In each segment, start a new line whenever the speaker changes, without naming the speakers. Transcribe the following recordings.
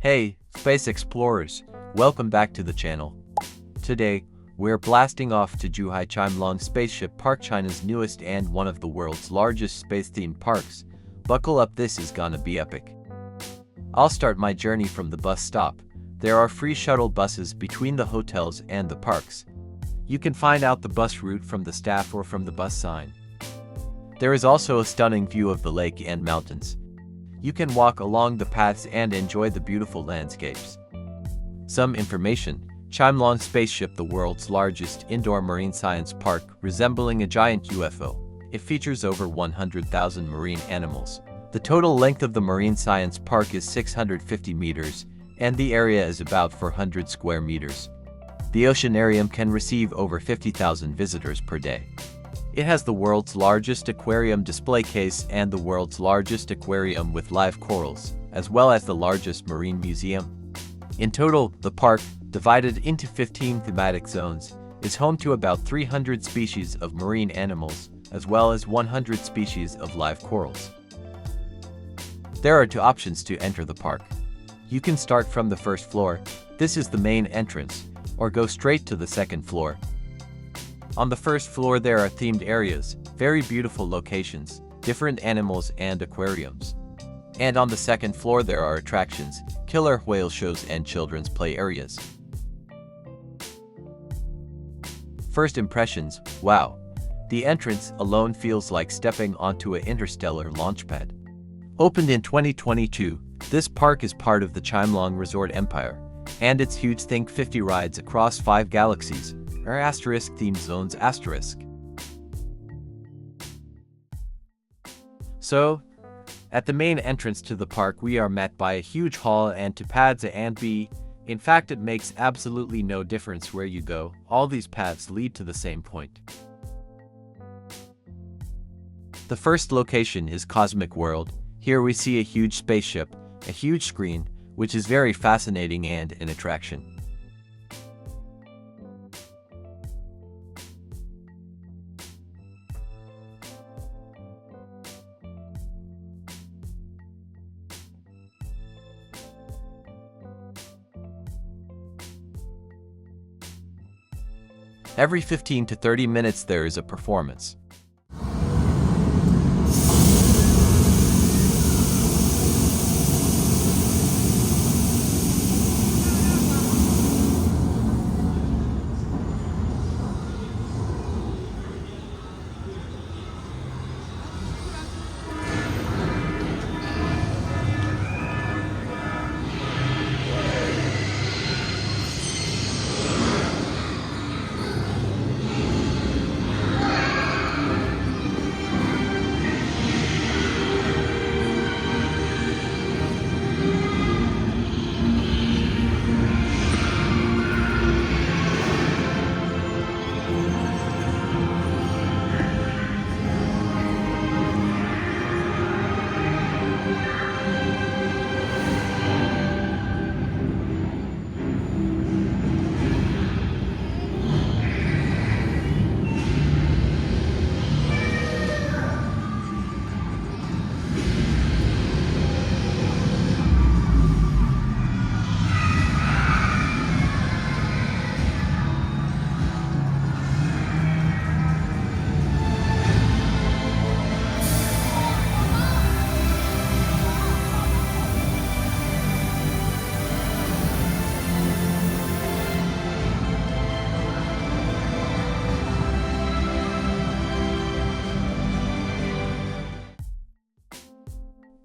Hey, space explorers, welcome back to the channel. Today, we're blasting off to Zhuhai Chimelong Spaceship Park, China's newest and one of the world's largest space-themed parks. Buckle up, this is gonna be epic. I'll start my journey from the bus stop. There are free shuttle buses between the hotels and the parks. You can find out the bus route from the staff or from the bus sign. There is also a stunning view of the lake and mountains. You can walk along the paths and enjoy the beautiful landscapes. Some information: Chimelong Spaceship, the world's largest indoor marine science park, resembling a giant UFO. It features over 100,000 marine animals. The total length of the marine science park is 650 meters, and the area is about 400 square meters. The Oceanarium can receive over 50,000 visitors per day. It has the world's largest aquarium display case and the world's largest aquarium with live corals, as well as the largest marine museum. In total, the park, divided into 15 thematic zones, is home to about 300 species of marine animals, as well as 100 species of live corals. There are two options to enter the park. You can start from the first floor, this is the main entrance, or go straight to the second floor. On the first floor there are themed areas, very beautiful locations, different animals and aquariums. And on the second floor there are attractions, killer whale shows and children's play areas. First impressions, wow. The entrance alone feels like stepping onto an interstellar launchpad. Opened in 2022, this park is part of the Chimelong Resort Empire, and its huge Think 50 rides across 5 galaxies, or asterisk themed zones asterisk. So, at the main entrance to the park we are met by a huge hall and to paths A and B. In fact, it makes absolutely no difference where you go, all these paths lead to the same point. The first location is Cosmic World. Here we see a huge spaceship, a huge screen, which is very fascinating and an attraction. Every 15 to 30 minutes there is a performance.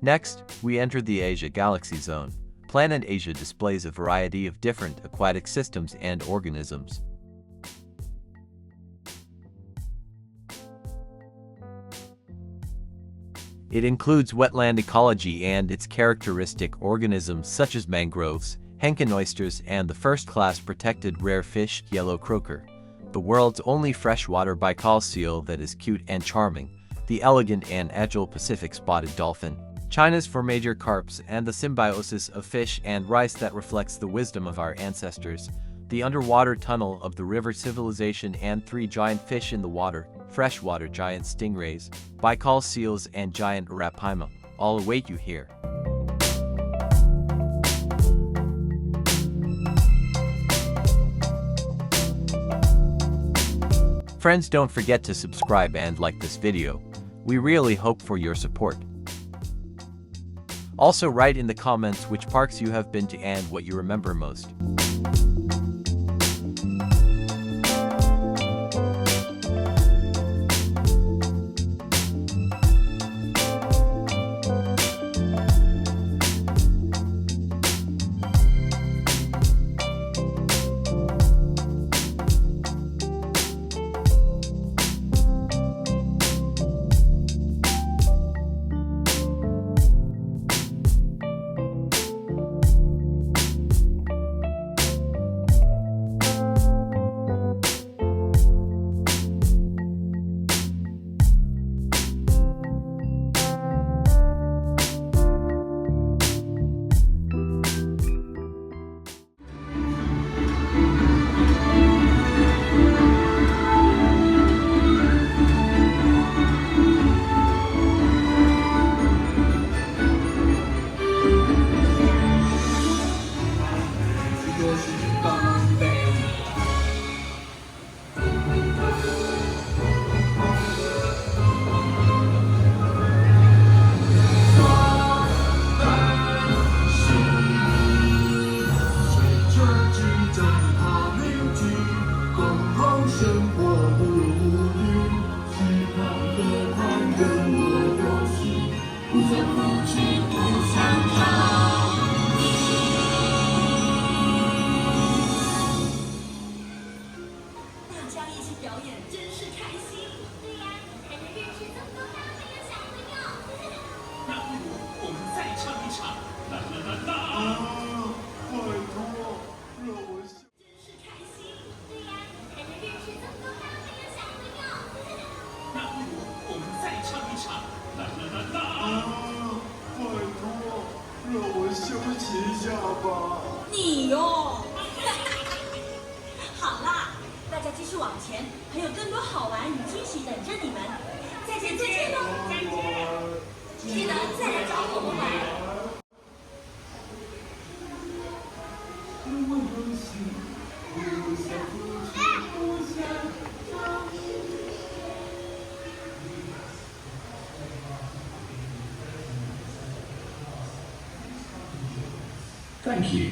Next, we enter the Asia Galaxy Zone. Planet Asia displays a variety of different aquatic systems and organisms. It includes wetland ecology and its characteristic organisms such as mangroves, Henkin oysters and the first-class protected rare fish, yellow croaker. The world's only freshwater Baikal seal that is cute and charming, the elegant and agile Pacific spotted dolphin. China's 4 major carps and the symbiosis of fish and rice that reflects the wisdom of our ancestors, the underwater tunnel of the river civilization and 3 giant fish in the water, freshwater giant stingrays, Baikal seals and giant arapaima, all await you here. Friends, don't forget to subscribe and like this video. We really hope for your support. Also write in the comments which parks you have been to and what you remember most.
你哟，好啦，大家继续往前，还有更多好玩与惊喜等着你们。再见喽，再见，记得再来找我们玩。
Thank you.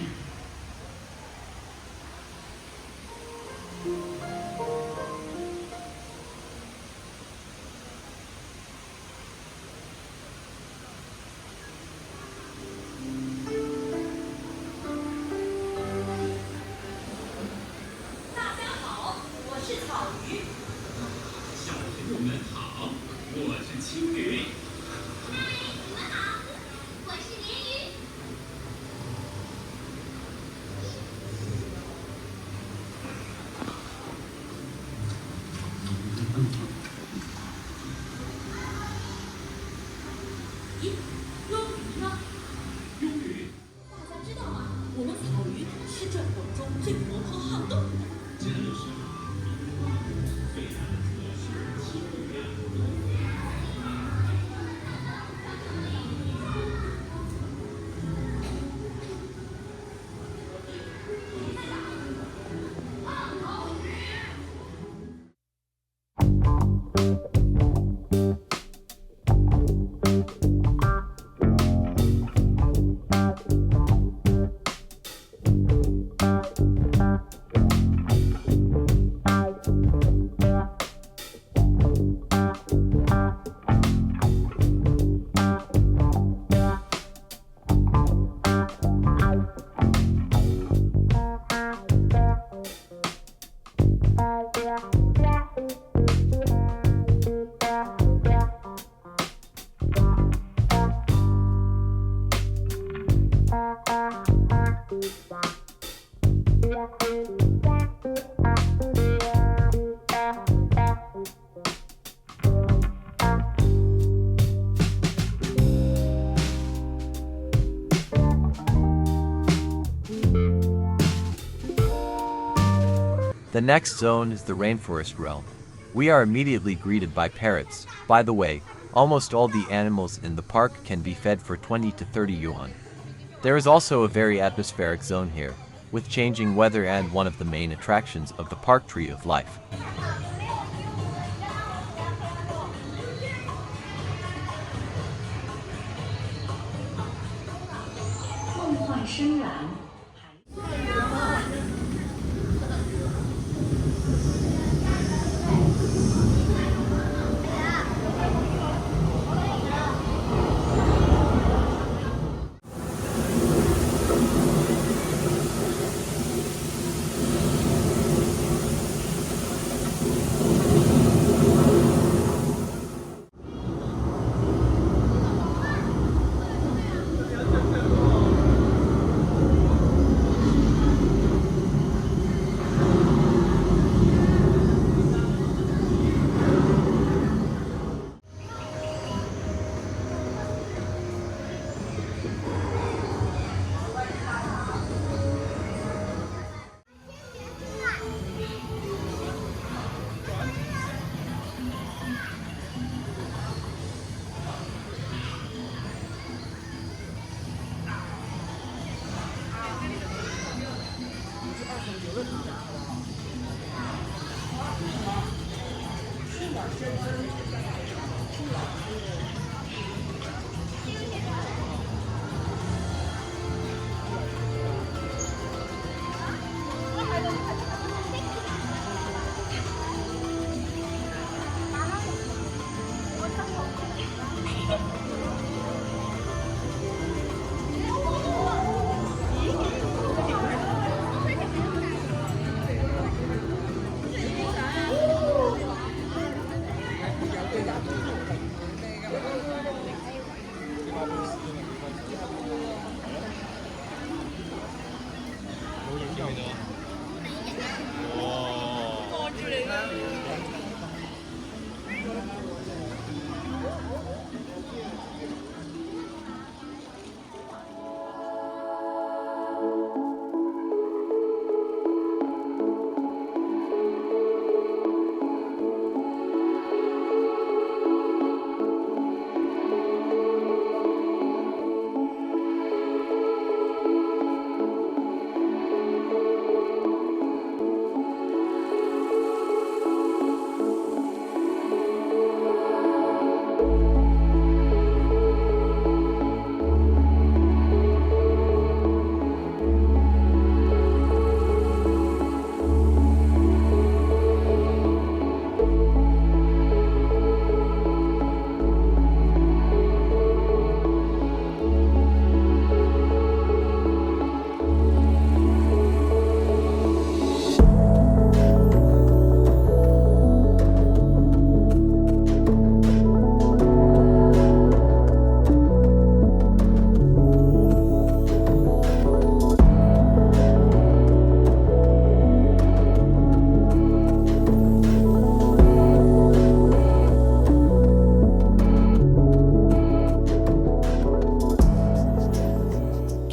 The next zone is the rainforest realm. We are immediately greeted by parrots. By the way, almost all the animals in the park can be fed for 20 to 30 yuan. There is also a very atmospheric zone here, with changing weather and one of the main attractions of the park, Tree of Life.
深蓝。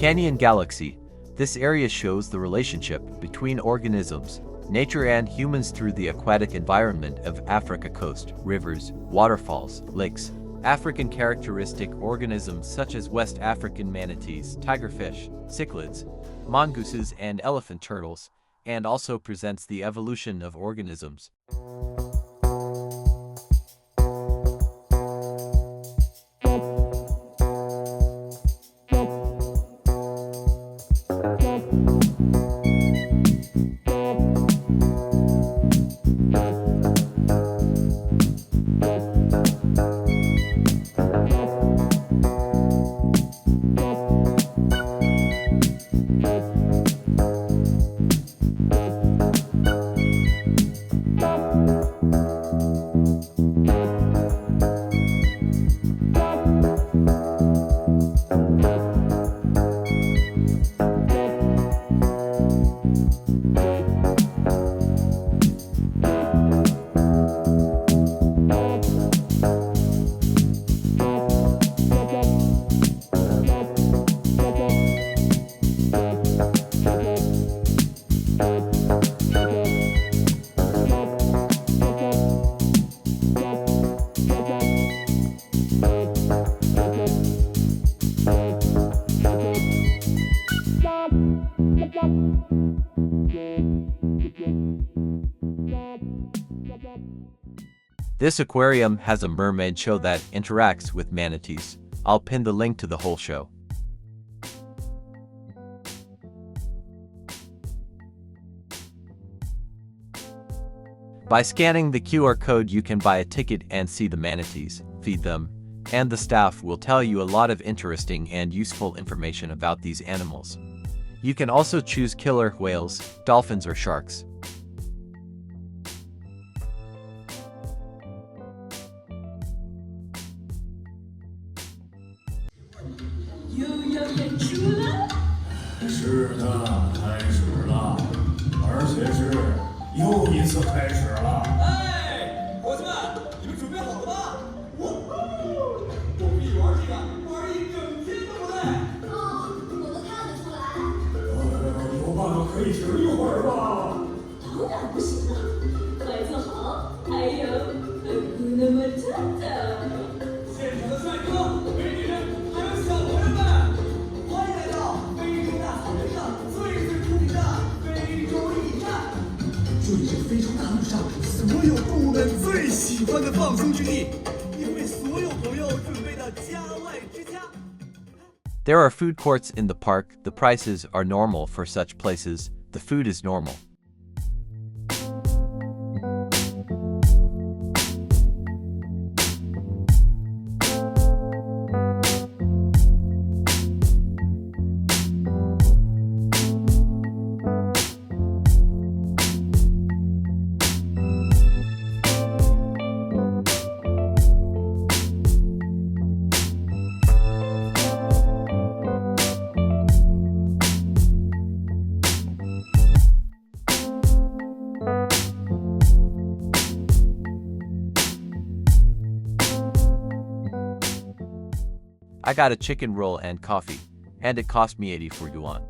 Canyon Galaxy. This area shows the relationship between organisms, nature and humans through the aquatic environment of Africa coast, rivers, waterfalls, lakes. African characteristic organisms such as West African manatees, tigerfish, cichlids, mongooses and elephant turtles, and also presents the evolution of organisms. This aquarium has a mermaid show that interacts with manatees. I'll pin the link to the whole show. By scanning the QR code, you can buy a ticket and see the manatees, feed them, and the staff will tell you a lot of interesting and useful information about these animals. You can also choose killer whales, dolphins, or sharks. There are food courts in the park. The prices are normal for such places. The food is normal. I got a chicken roll and coffee, and it cost me 84 yuan.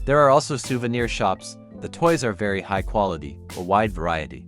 There are also souvenir shops. The toys are very high quality, a wide variety.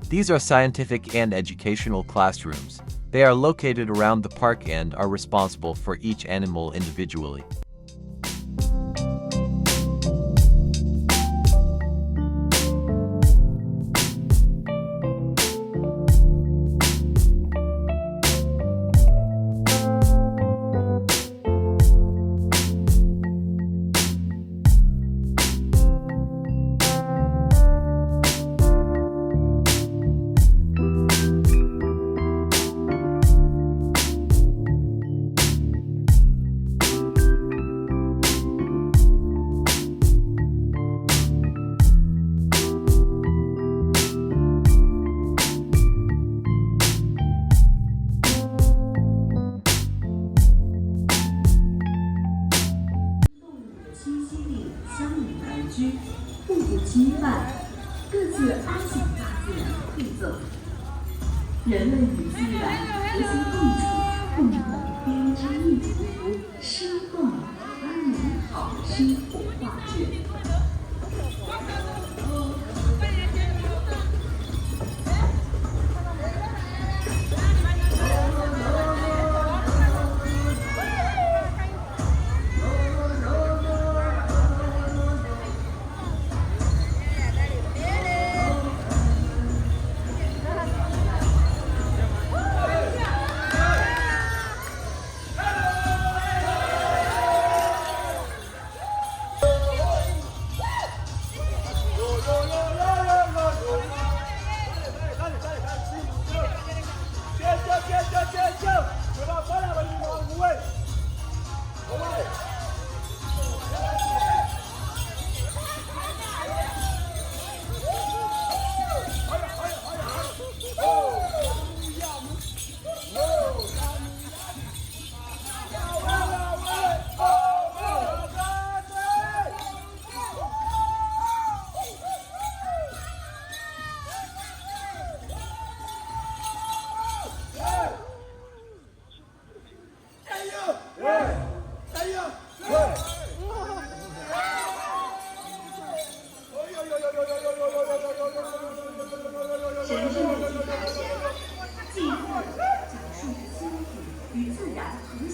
These are scientific and educational classrooms. They are located around the park and are responsible for each animal individually.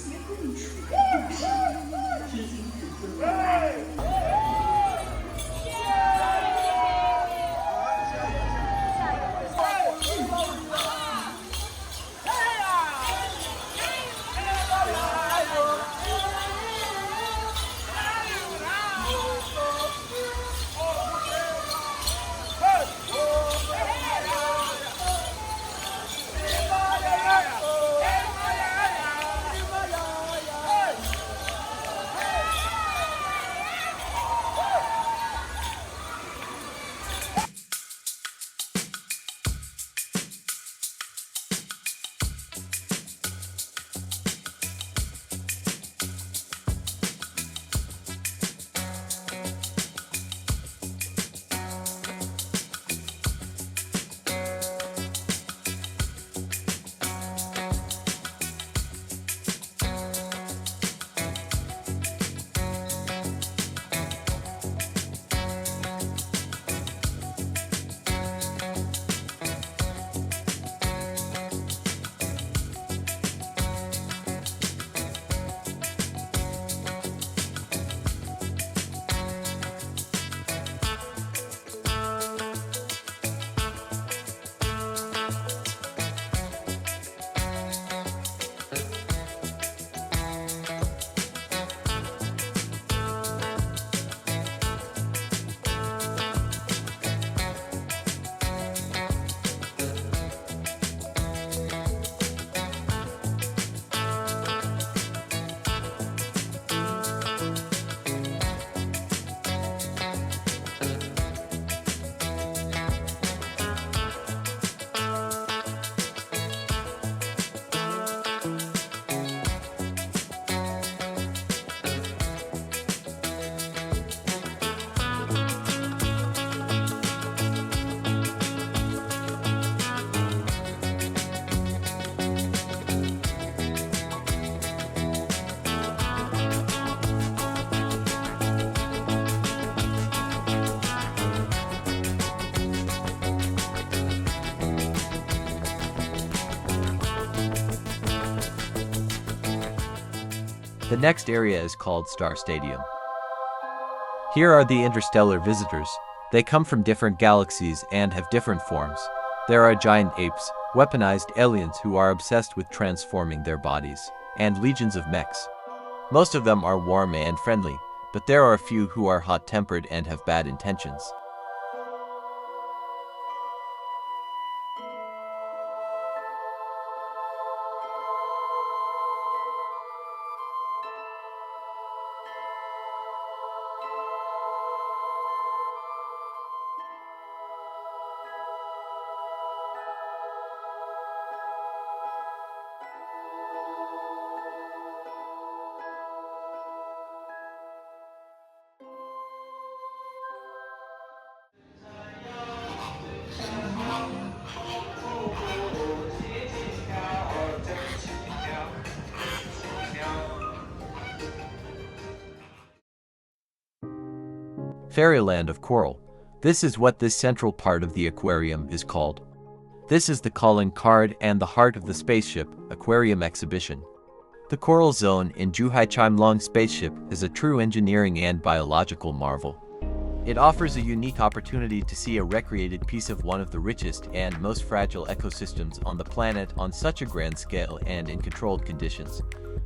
谐共处的故事，贴近祖孙。
The next area is called Star Stadium. Here are the interstellar visitors. They come from different galaxies and have different forms. There are giant apes, weaponized aliens who are obsessed with transforming their bodies, and legions of mechs. Most of them are warm and friendly, but there are a few who are hot-tempered and have bad intentions. Fairyland of Coral. This is what this central part of the aquarium is called. This is the calling card and the heart of the spaceship aquarium exhibition. The Coral Zone in Zhuhai Chimelong Spaceship is a true engineering and biological marvel. It offers a unique opportunity to see a recreated piece of one of the richest and most fragile ecosystems on the planet on such a grand scale and in controlled conditions.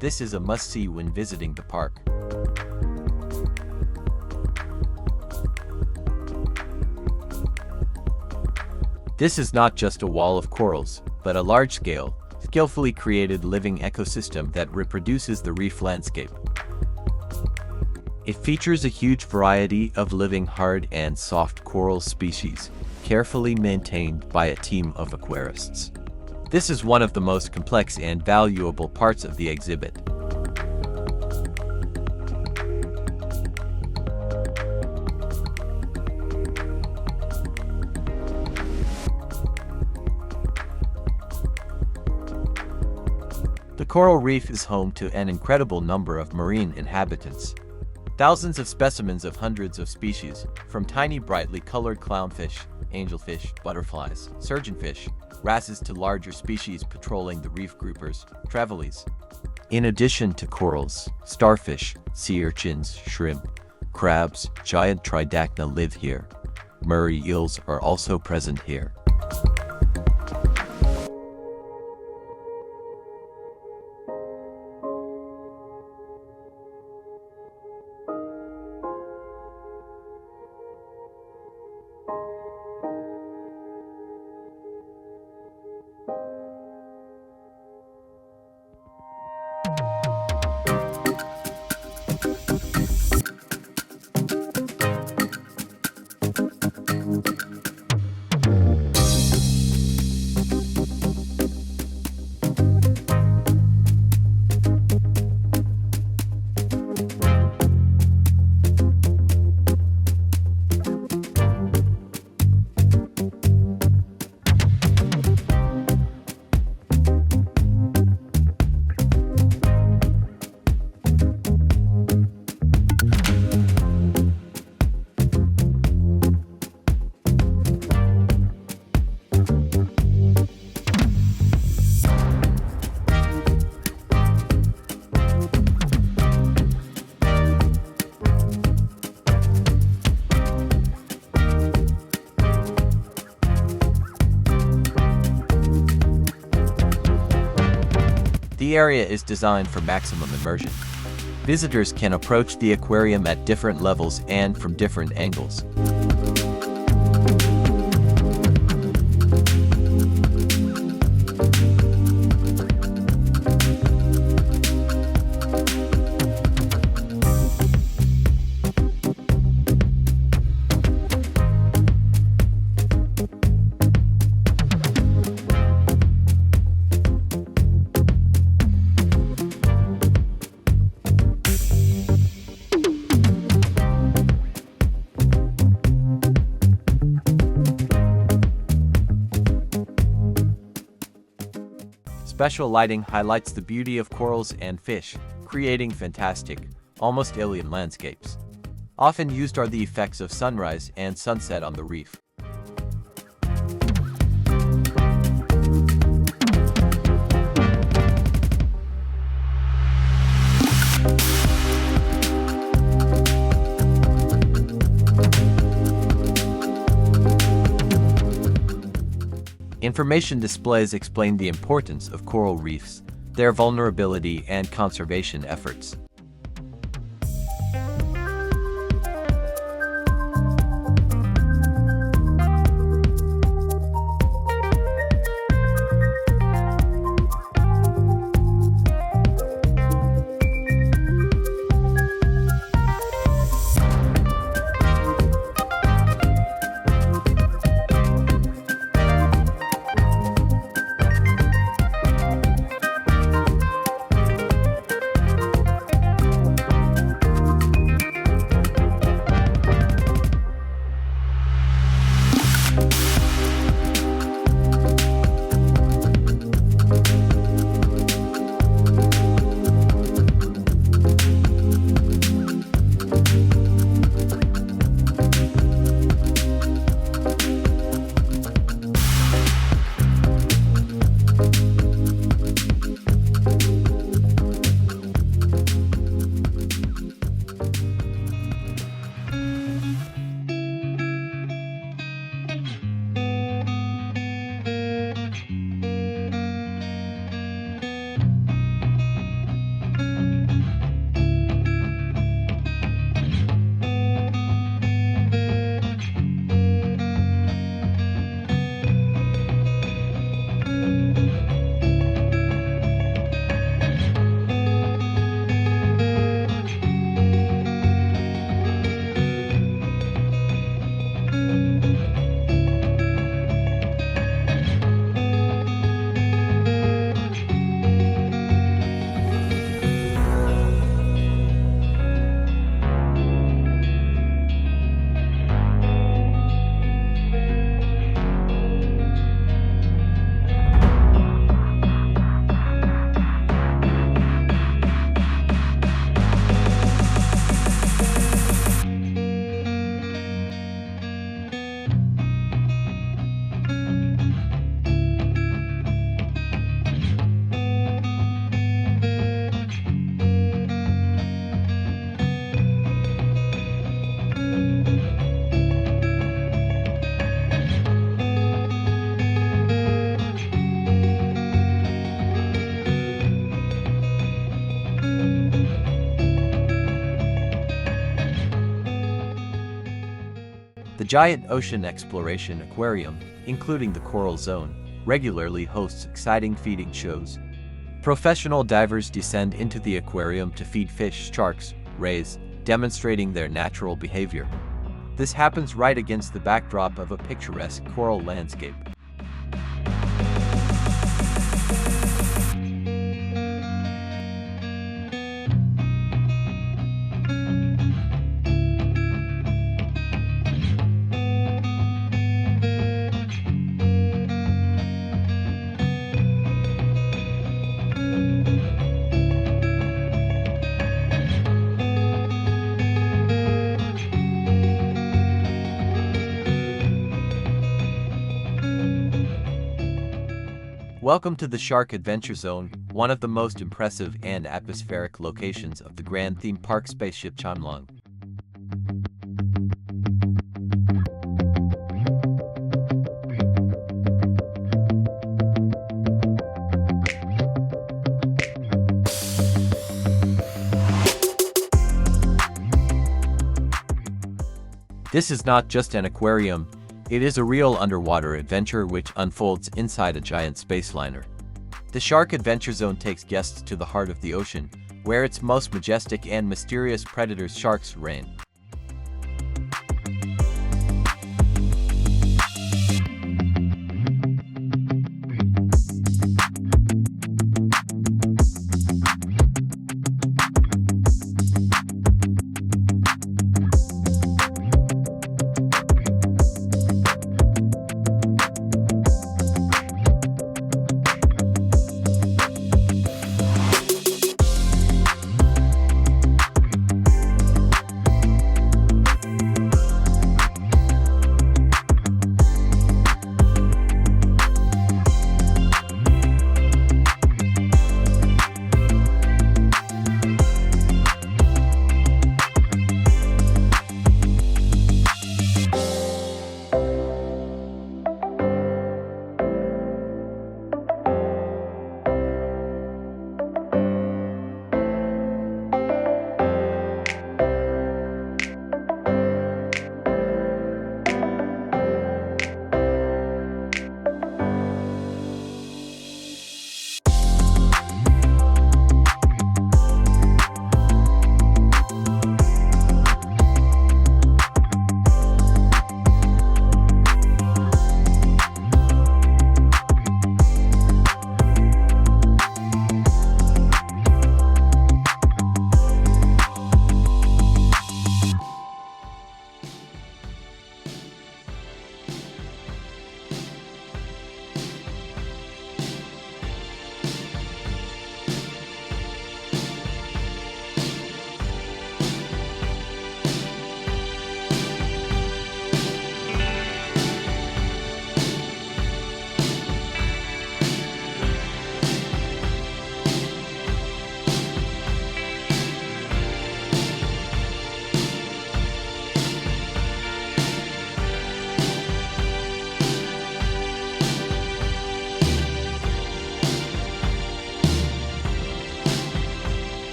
This is a must-see when visiting the park. This is not just a wall of corals, but a large-scale, skillfully created living ecosystem that reproduces the reef landscape. It features a huge variety of living hard and soft coral species, carefully maintained by a team of aquarists. This is one of the most complex and valuable parts of the exhibit. The coral reef is home to an incredible number of marine inhabitants. Thousands of specimens of hundreds of species, from tiny brightly colored clownfish, angelfish, butterflies, surgeonfish, wrasses to larger species patrolling the reef groupers, trevallies. In addition to corals, starfish, sea urchins, shrimp, crabs, giant tridacna live here. Murray eels are also present here. The area is designed for maximum immersion. Visitors can approach the aquarium at different levels and from different angles. Special lighting highlights the beauty of corals and fish, creating fantastic, almost alien landscapes. Often used are the effects of sunrise and sunset on the reef. Information displays explain the importance of coral reefs, their vulnerability, and conservation efforts. The Giant Ocean Exploration Aquarium, including the Coral Zone, regularly hosts exciting feeding shows. Professional divers descend into the aquarium to feed fish, sharks, rays, demonstrating their natural behavior. This happens right against the backdrop of a picturesque coral landscape. Welcome to the Shark Adventure Zone, one of the most impressive and atmospheric locations of the Grand Theme Park Spaceship Chimelong. This is not just an aquarium. It is a real underwater adventure which unfolds inside a giant space liner. The Shark Adventure Zone takes guests to the heart of the ocean, where its most majestic and mysterious predators, sharks, reign.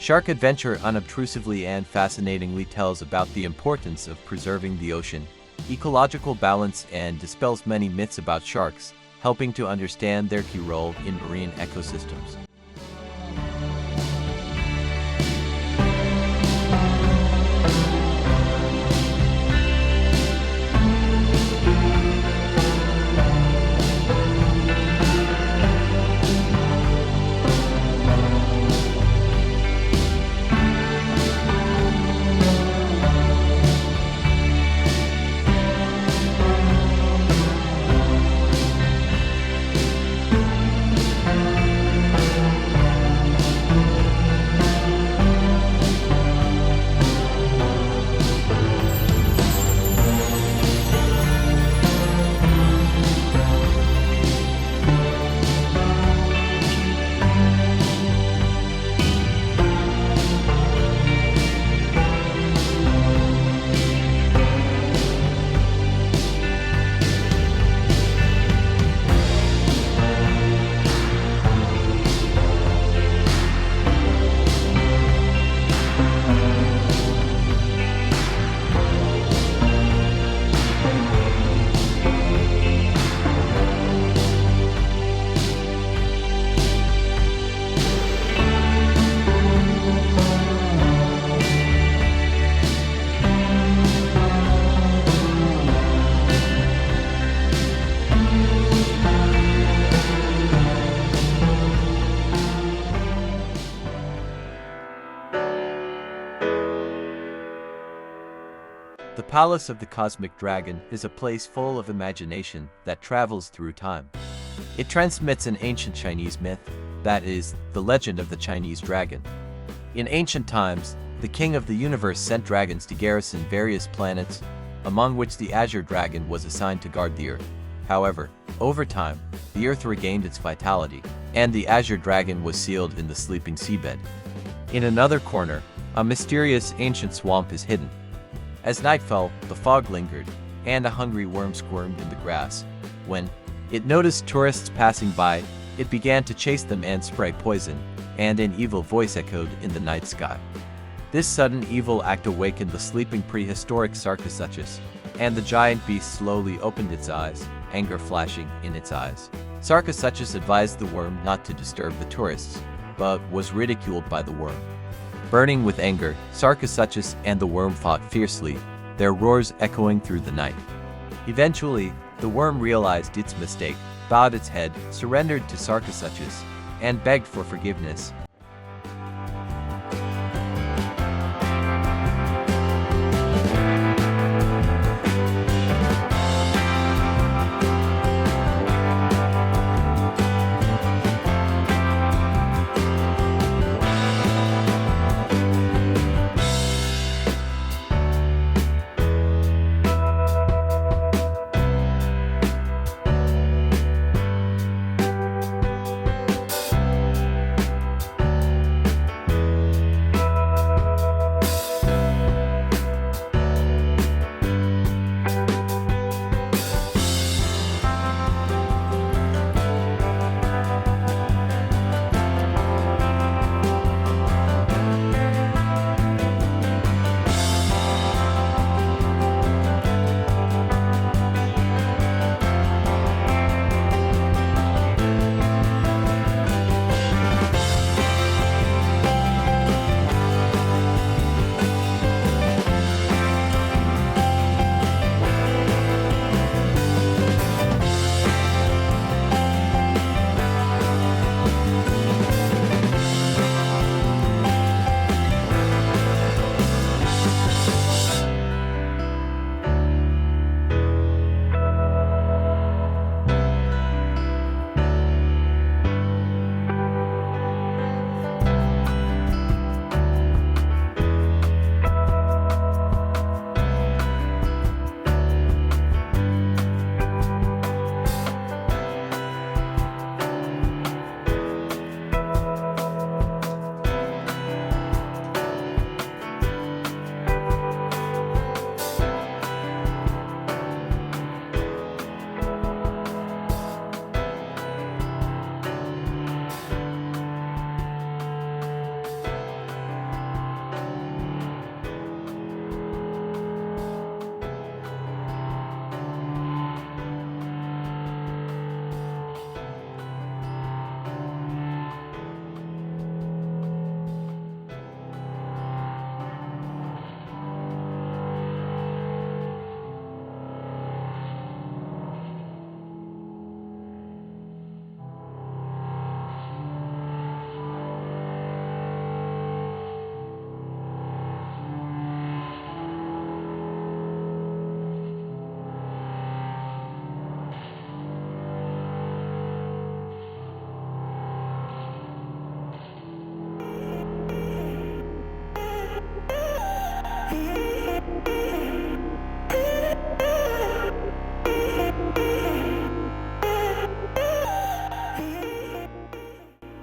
Shark Adventure unobtrusively and fascinatingly tells about the importance of preserving the ocean, ecological balance, and dispels many myths about sharks, helping to understand their key role in marine ecosystems. Palace of the Cosmic Dragon is a place full of imagination that travels through time. It transmits an ancient Chinese myth, that is, the legend of the Chinese dragon. In ancient times, the king of the universe sent dragons to garrison various planets, among which the Azure Dragon was assigned to guard the Earth. However, over time, the Earth regained its vitality, and the Azure Dragon was sealed in the sleeping seabed. In another corner, a mysterious ancient swamp is hidden. As night fell, the fog lingered, and a hungry worm squirmed in the grass. When it noticed tourists passing by, it began to chase them and spray poison, and an evil voice echoed in the night sky. This sudden evil act awakened the sleeping prehistoric Sarcosuchus, and the giant beast slowly opened its eyes, anger flashing in its eyes. Sarcosuchus advised the worm not to disturb the tourists, but was ridiculed by the worm. Burning with anger, Sarcosuchus and the worm fought fiercely, their roars echoing through the night. Eventually, the worm realized its mistake, bowed its head, surrendered to Sarcosuchus, and begged for forgiveness.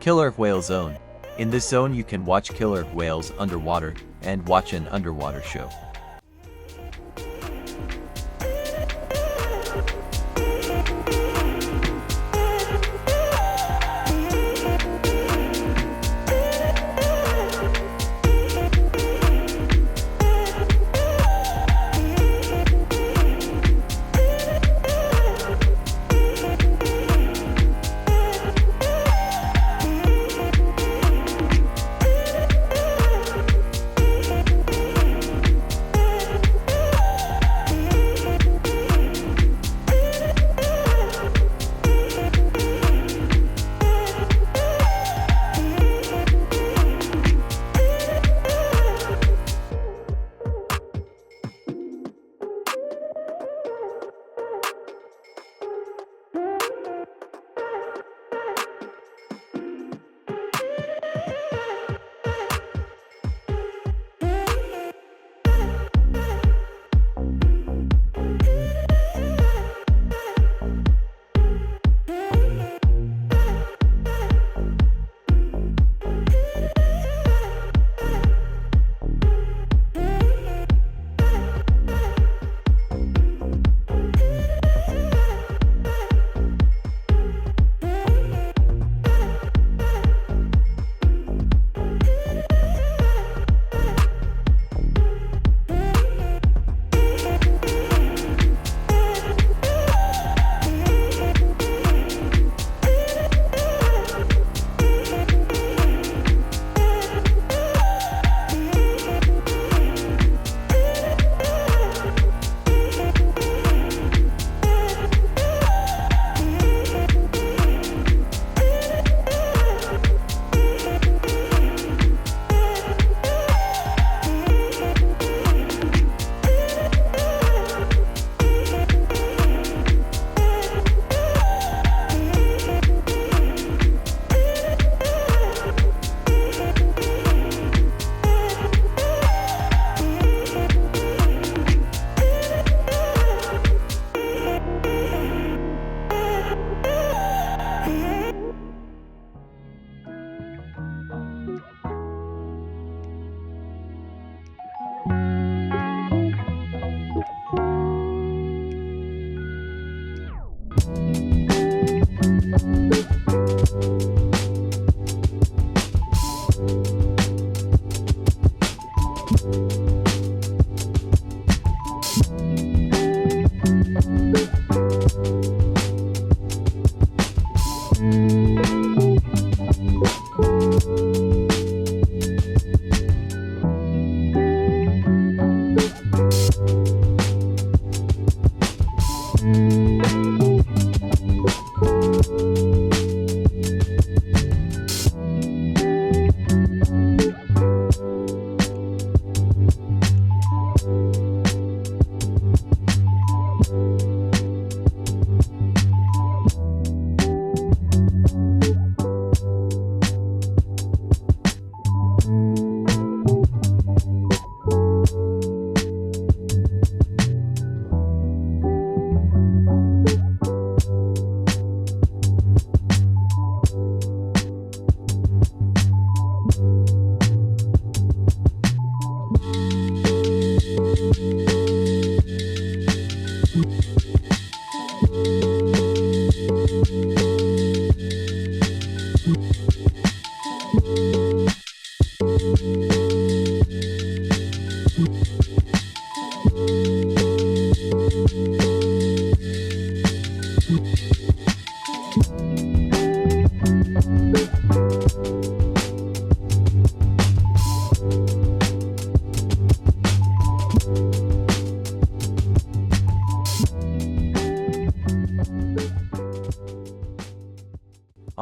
Killer Whale Zone. In this zone you can watch killer whales underwater and watch an underwater show.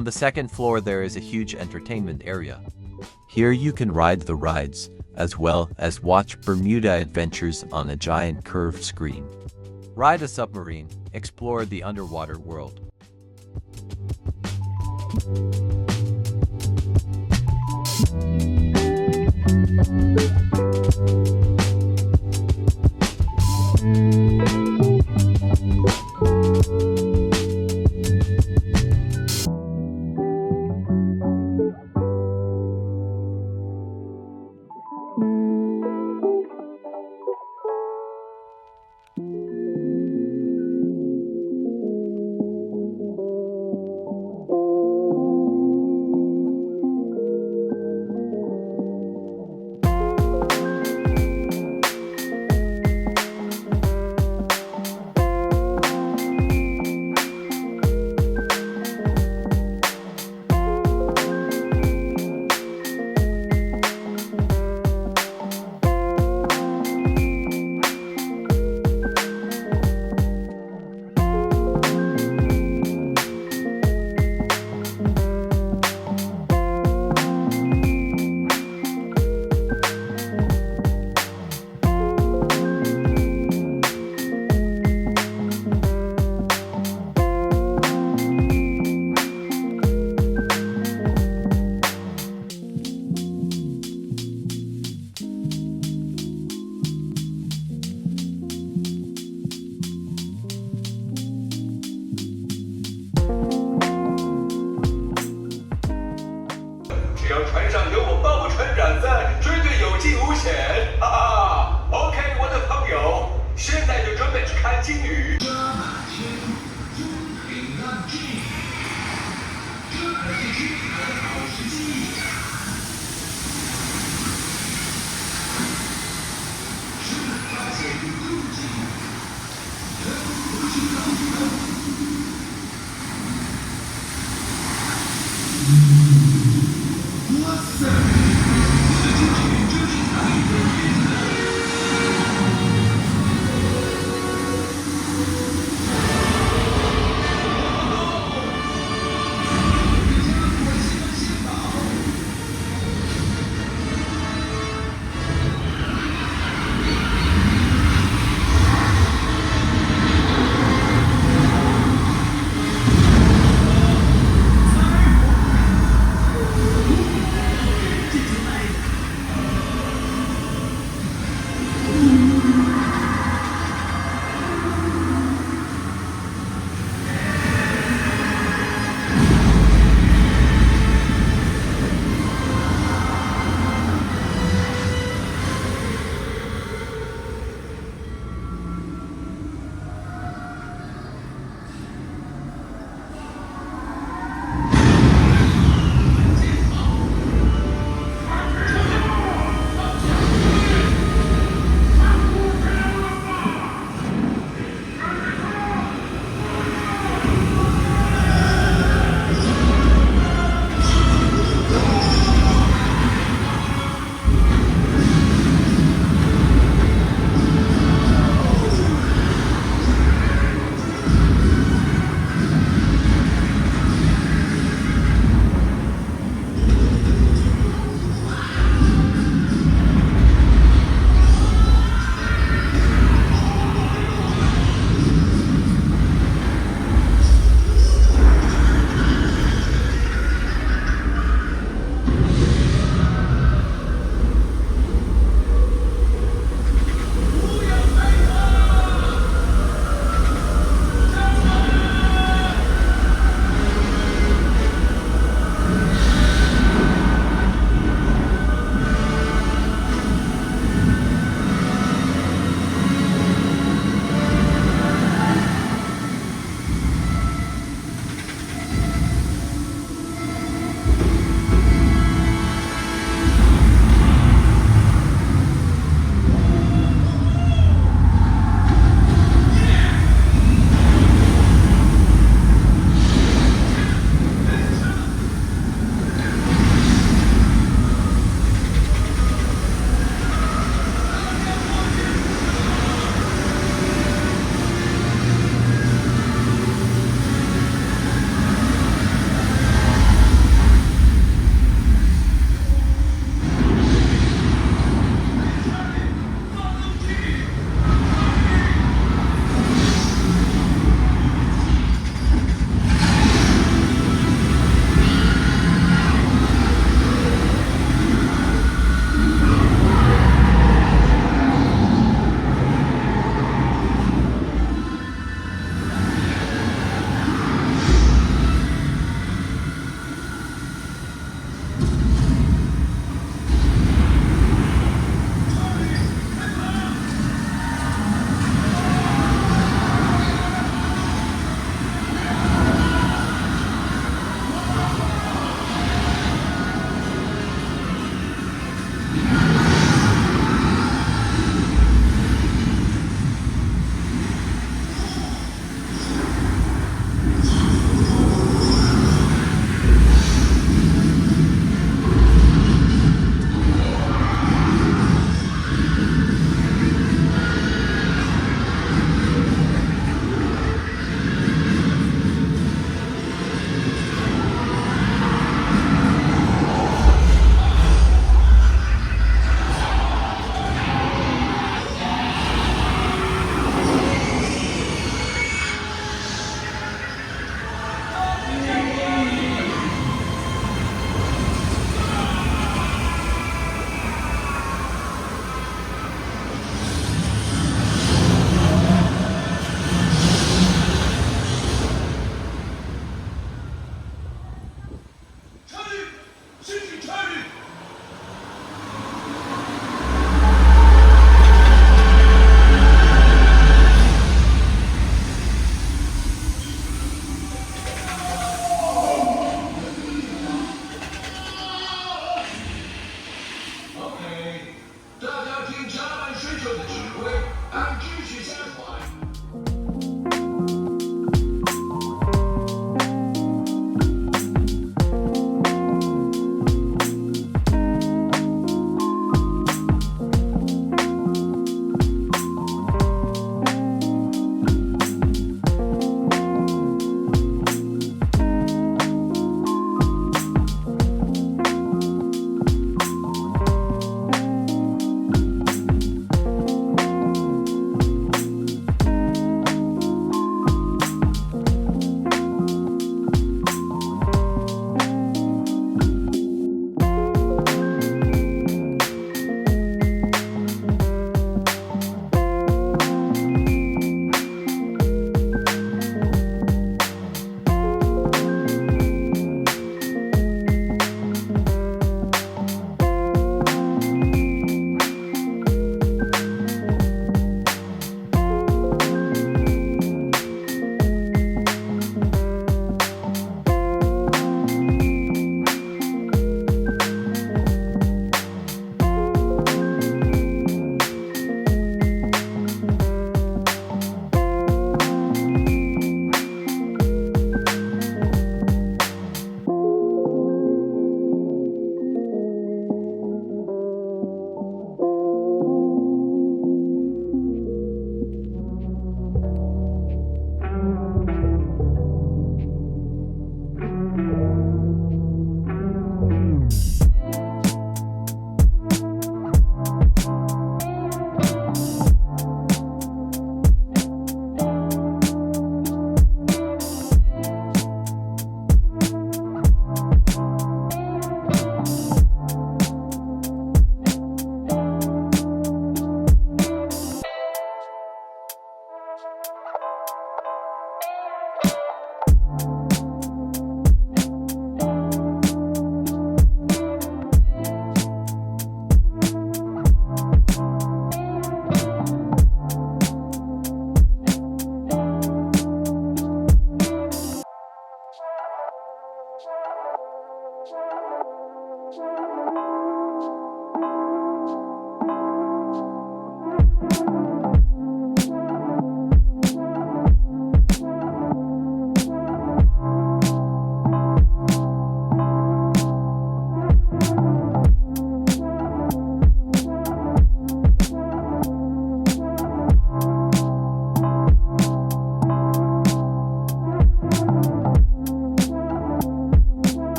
On the second floor there is a huge entertainment area. Here you can ride the rides, as well as watch Bermuda Adventures on a giant curved screen. Ride a submarine, explore the underwater world.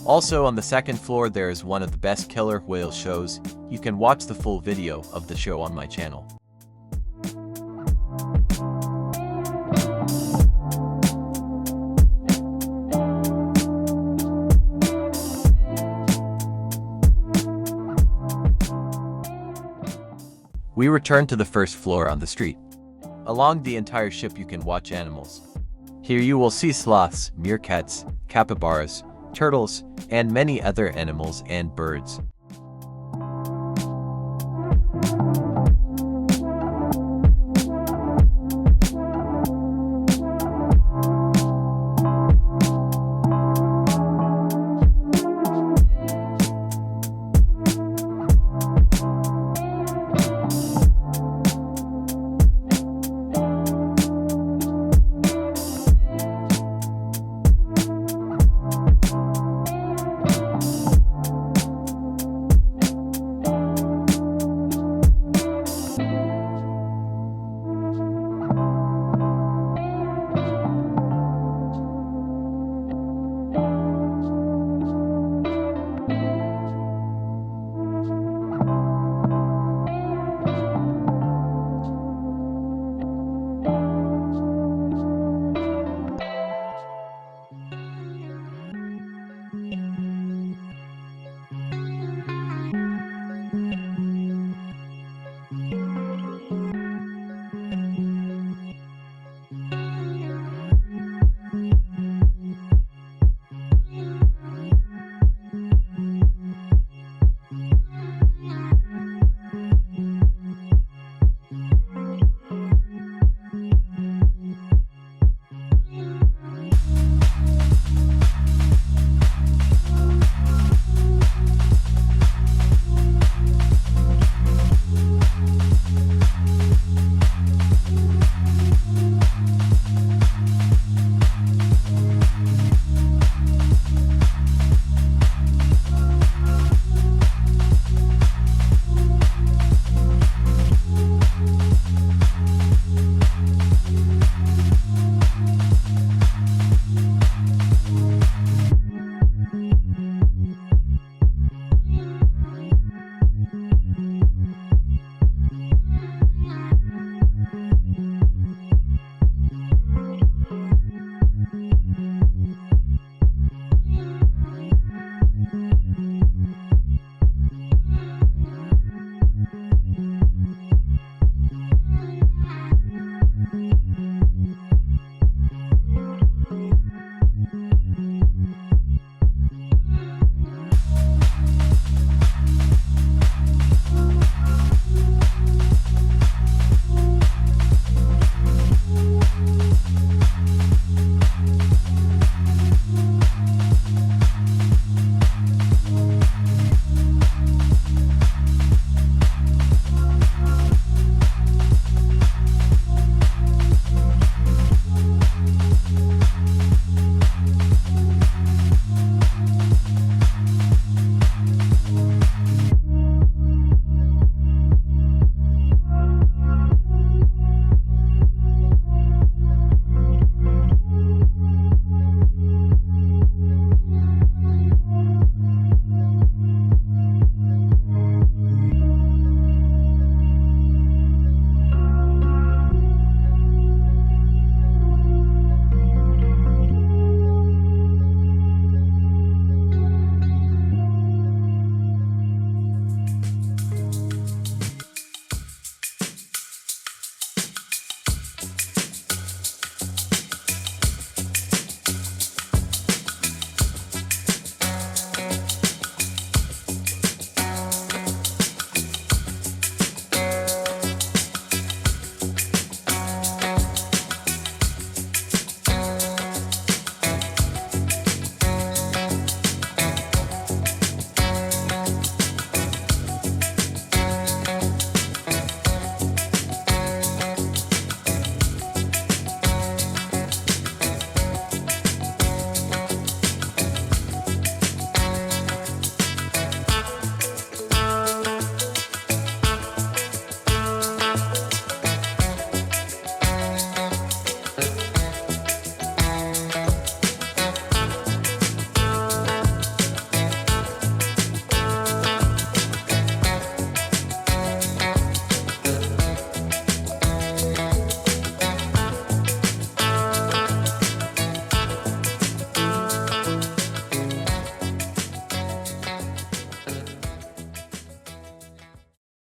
Also on the second floor there is one of the best killer whale shows. You can watch the full video of the show on my channel. We return to the first floor on the street. Along the entire ship you can watch animals. Here you will see sloths, meerkats, capybaras, turtles, and many other animals and birds.